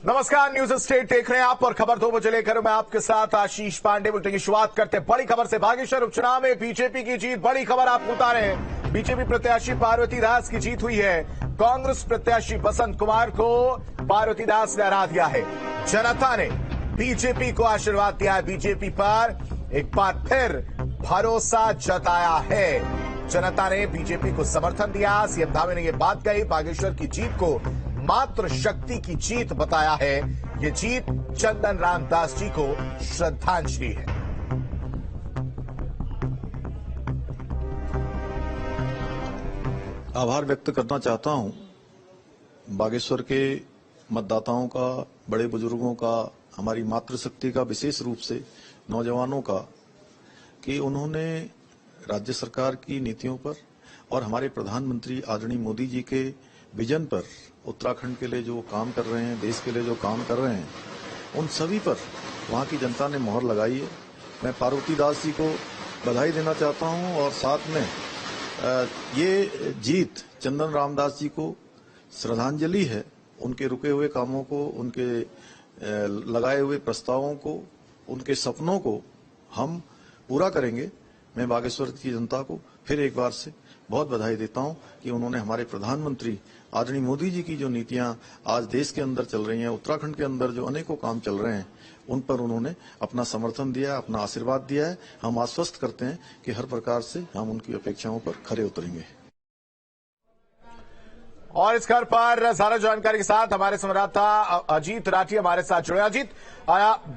नमस्कार, news state देख रहे हैं आप और खबर 2 बजे लेकर मैं आपके साथ आशीष पांडे। बुलेटिन की शुरुआत करते हैं बड़ी खबर से। बागेश्वर उपचुनाव में बीजेपी की जीत, बड़ी खबर आपको बता रहे हैं। बीजेपी प्रत्याशी पार्वती दास की जीत हुई है। कांग्रेस प्रत्याशी बसंत कुमार को पार्वती दास ने हरा दिया है। जनता ने बीजेपी को आशीर्वाद दिया है। बीजेपी पर एक बार फिर भरोसा जताया है। जनता ने बीजेपी को समर्थन दिया। सीएम धामी ने यह बात कही, बागेश्वर की जीत को मात्र शक्ति की जीत बताया है। ये जीत चंदन रामदास जी को श्रद्धांजलि है। आभार व्यक्त करना चाहता हूं बागेश्वर के मतदाताओं का, बड़े बुजुर्गों का, हमारी मातृशक्ति का, विशेष रूप से नौजवानों का, कि उन्होंने राज्य सरकार की नीतियों पर और हमारे प्रधानमंत्री आदरणीय मोदी जी के विजन पर, उत्तराखंड के लिए जो काम कर रहे हैं, देश के लिए जो काम कर रहे हैं, उन सभी पर वहां की जनता ने मोहर लगाई है। मैं पार्वती दास जी को बधाई देना चाहता हूं और साथ में ये जीत चंदन रामदास जी को श्रद्धांजलि है। उनके रुके हुए कामों को, उनके लगाए हुए प्रस्तावों को, उनके सपनों को हम पूरा करेंगे। मैं बागेश्वर की जनता को फिर एक बार से बहुत बधाई देता हूं कि उन्होंने हमारे प्रधानमंत्री आदरणीय मोदी जी की जो नीतियां आज देश के अंदर चल रही हैं, उत्तराखंड के अंदर जो अनेकों काम चल रहे हैं, उन पर उन्होंने अपना समर्थन दिया, अपना आशीर्वाद दिया है। हम आश्वस्त करते हैं कि हर प्रकार से हम उनकी अपेक्षाओं पर खरे उतरेंगे। और इस खबर पर ज्यादा जानकारी के साथ हमारे संवाददाता अजीत राठी हमारे साथ जुड़े। अजीत,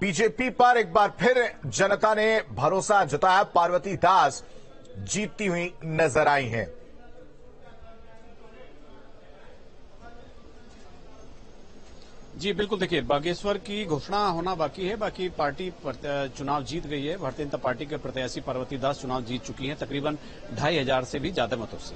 बीजेपी पर एक बार फिर जनता ने भरोसा जताया। पार्वती दास जीतती हुई नजर आई हैं। जी बिल्कुल, देखिए बागेश्वर की घोषणा होना बाकी है। बाकी पार्टी चुनाव जीत गई है। भारतीय जनता पार्टी के प्रत्याशी पार्वती दास चुनाव जीत चुकी हैं तकरीबन 2500 से भी ज्यादा मतों से।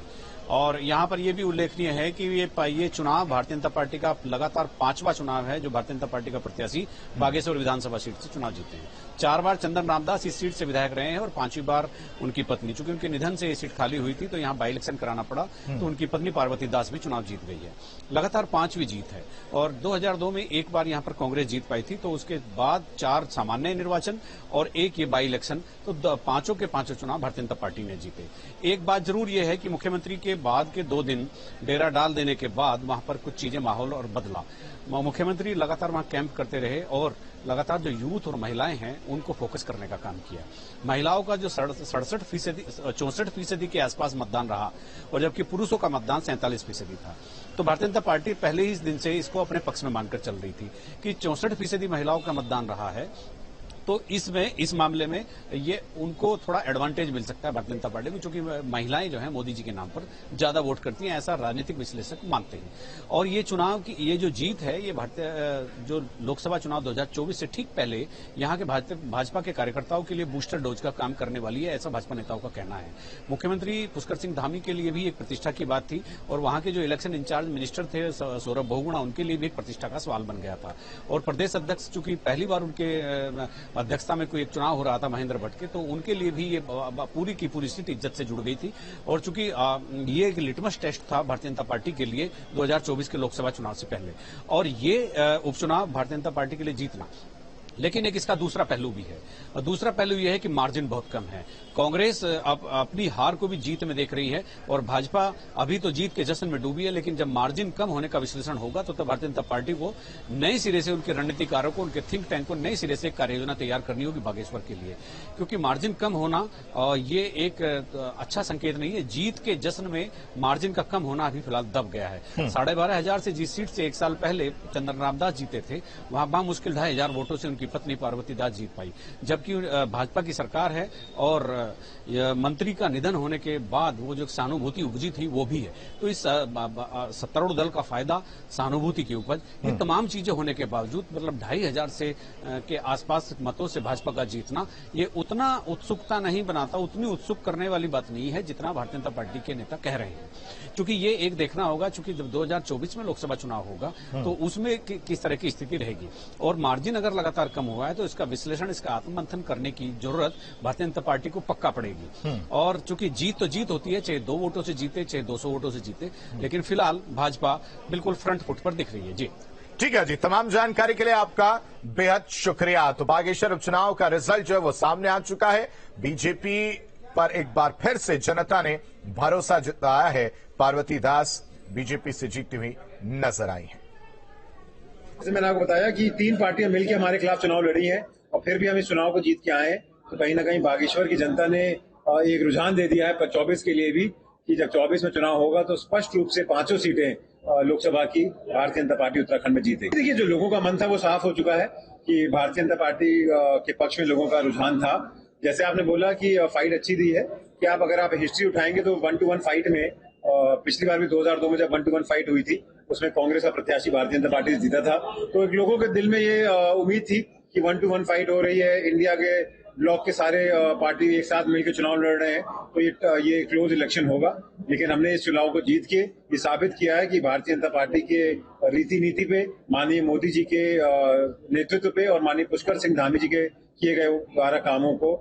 और यहां पर यह भी उल्लेखनीय है कि ये चुनाव भारतीय जनता पार्टी का लगातार 5वां चुनाव है जो भारतीय जनता पार्टी का प्रत्याशी बागेश्वर विधानसभा सीट से चुनाव जीते हैं। 4 बार चंदन रामदास इस सीट से विधायक रहे हैं और 5वीं बार उनकी पत्नी, चूंकि उनके निधन से ये सीट खाली हुई थी तो यहां बाई इलेक्शन कराना पड़ा, तो उनकी पत्नी पार्वती दास भी चुनाव जीत गई है। लगातार 5वीं जीत है। और 2002 में एक बार यहां पर कांग्रेस जीत पाई थी, तो उसके बाद 4 सामान्य निर्वाचन और एक ये बाई इलेक्शन, तो पांचों के पांचों चुनाव भारतीय जनता पार्टी ने जीते। एक बात जरूर यह है कि मुख्यमंत्री के बाद के 2 दिन डेरा डाल देने के बाद वहां पर कुछ चीजें, माहौल और बदला। मुख्यमंत्री लगातार वहां कैंप करते रहे और लगातार जो यूथ और महिलाएं हैं उनको फोकस करने का काम किया। महिलाओं का जो 64% के आसपास मतदान रहा और जबकि पुरुषों का मतदान 47% था। तो भारतीय जनता पार्टी पहले ही इस दिन से इसको अपने पक्ष में मानकर चल रही थी कि 64% महिलाओं का मतदान रहा है, तो इस मामले में ये उनको थोड़ा एडवांटेज मिल सकता है भारतीय जनता पार्टी को, क्योंकि महिलाएं जो हैं मोदी जी के नाम पर ज्यादा वोट करती हैं, ऐसा राजनीतिक विश्लेषक मानते हैं। और ये चुनाव की ये जो जीत है, ये जो लोकसभा चुनाव 2024 से ठीक पहले यहाँ के भाजपा के कार्यकर्ताओं के लिए बूस्टर डोज का काम करने वाली है, ऐसा भाजपा नेताओं का कहना है। मुख्यमंत्री पुष्कर सिंह धामी के लिए भी एक प्रतिष्ठा की बात थी और वहां के जो इलेक्शन इंचार्ज मिनिस्टर थे सौरभ बहुगुणा, उनके लिए भी एक प्रतिष्ठा का सवाल बन गया था। और प्रदेश अध्यक्ष, चूंकि पहली बार उनके अध्यक्षता में कोई एक चुनाव हो रहा था महेंद्र भट्ट के, तो उनके लिए भी ये पूरी की पूरी स्थिति इज्जत से जुड़ गई थी। और चूंकि ये एक लिटमस टेस्ट था भारतीय जनता पार्टी के लिए 2024 के लोकसभा चुनाव से पहले, और ये उपचुनाव भारतीय जनता पार्टी के लिए जीतना। लेकिन एक इसका दूसरा पहलू भी है, और दूसरा पहलू यह है कि मार्जिन बहुत कम है। कांग्रेस अपनी हार को भी जीत में देख रही है और भाजपा अभी तो जीत के जश्न में डूबी है, लेकिन जब मार्जिन कम होने का विश्लेषण होगा तो भारतीय जनता पार्टी को नए सिरे से, उनके रणनीतिकारों को, उनके थिंक टैंक को नए सिरे से कार्य योजना तैयार करनी होगी बागेश्वर के लिए, क्योंकि मार्जिन कम होना ये एक अच्छा संकेत नहीं है। जीत के जश्न में मार्जिन का कम होना अभी फिलहाल दब गया है। 12,500 से जिस सीट से 1 साल पहले चंदन रामदास जीते थे, वहां मुश्किल 2,500 वोटों से उनकी पत्नी पार्वती दास जीत पाई, जबकि भाजपा की सरकार है और मंत्री का निधन होने के बाद वो जो सहानुभूति उपजी थी वो भी है। तो इस सत्तारूढ़ दल का फायदा, सहानुभूति की उपज, ये तमाम चीजें होने के बावजूद मतलब 2,500 से के आसपास मतों से भाजपा का जीतना ये उतना उत्सुकता नहीं बनाता, उतनी उत्सुक करने वाली बात नहीं है जितना भारतीय जनता पार्टी के नेता कह रहे हैं। क्योंकि ये एक देखना होगा, चूंकि जब 2024 में लोकसभा चुनाव होगा तो उसमें किस तरह की स्थिति रहेगी, और मार्जिन अगर लगातार कम हुआ है तो इसका विश्लेषण, इसका आत्ममंथन करने की जरूरत भारतीय जनता पार्टी को पक्का पड़ेगी। और चूंकि जीत तो जीत होती है, चाहे 2 वोटों से जीते चाहे 200 वोटों से जीते, लेकिन फिलहाल भाजपा बिल्कुल फ्रंट फुट पर दिख रही है। जी ठीक है जी, तमाम जानकारी के लिए आपका बेहद शुक्रिया। तो बागेश्वर उपचुनाव का रिजल्ट जो है वो सामने आ चुका है। बीजेपी पर एक बार फिर से जनता ने भरोसा जताया है। पार्वती दास बीजेपी से जीतती हुई नजर आई है। जैसे मैंने आपको बताया कि 3 पार्टियां मिलकर हमारे खिलाफ चुनाव लड़ी हैं और फिर भी हम इस चुनाव को जीत के आए हैं। तो कहीं ना कहीं बागेश्वर की जनता ने एक रुझान दे दिया है पर 24 के लिए भी कि जब 24 में चुनाव होगा तो स्पष्ट रूप से 5 सीटें लोकसभा की भारतीय जनता पार्टी उत्तराखंड में जीतेगी। देखिए, जो लोगों का मन था वो साफ हो चुका है कि भारतीय जनता पार्टी के पक्ष में लोगों का रुझान था। जैसे आपने बोला कि फाइट अच्छी दी है कि अगर आप हिस्ट्री उठाएंगे तो 1-to-1 फाइट में पिछली बार भी 2002 में जब 1-to-1 फाइट हुई थी उसमें कांग्रेस का प्रत्याशी भारतीय जनता पार्टी से जीता था। तो एक लोगों के दिल में ये उम्मीद थी कि 1-to-1 फाइट हो रही है, इंडिया के ब्लॉक के सारे पार्टी एक साथ मिलकर चुनाव लड़ रहे हैं तो ये क्लोज इलेक्शन होगा। लेकिन हमने इस चुनाव को जीत के ये साबित किया है कि भारतीय जनता पार्टी के रीति नीति पे, माननीय मोदी जी के नेतृत्व पे और माननीय पुष्कर सिंह धामी जी के किए गए कामों को